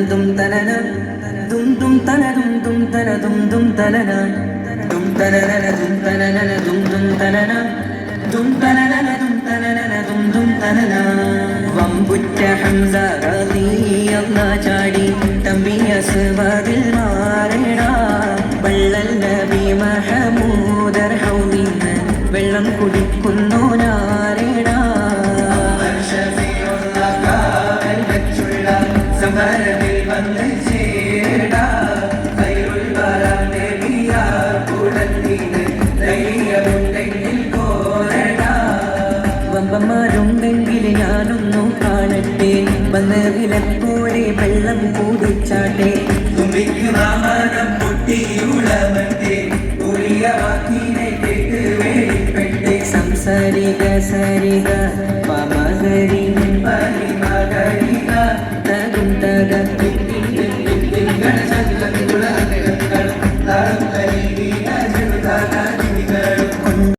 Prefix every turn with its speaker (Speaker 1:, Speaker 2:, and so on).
Speaker 1: dum tanana dum dum tana dum tana dum tanana dum tanana dum tanana dum tanana dum tanana dum tanana വമ്പുറ്റ Hamza റളിയല്ലാഹു ചാടി തമ്പി അസ്വദിൽ മാറേടാ വള്ളൽ നബി മഹമൂദർ ഹൗദിന്ന് വെള്ളം കുടിക്കുന്നു നാരേടാ സമരത്തിൽ വന്ന് ചേടാ ഖൈറുൽ വറാ നബിയാ കുടത്തിന് ധൈര്യമുണ്ടെങ്കിൽ കോരടാ വമ്പന്മാരുണ്ടെങ്കിൽ ഞാനൊന്നു കാണട്ടെ വന്ന് വിലപ്പോലെ വെള്ളം കുടിച്ചാട്ടെ തുമ്പിക്ക് നാമനം പൊട്ടിയുളമട്ടെ ഉളിയ വാക്കിനെ കേട്ട് വേളിപ്പെട്ടെ സംസാരിക സരിക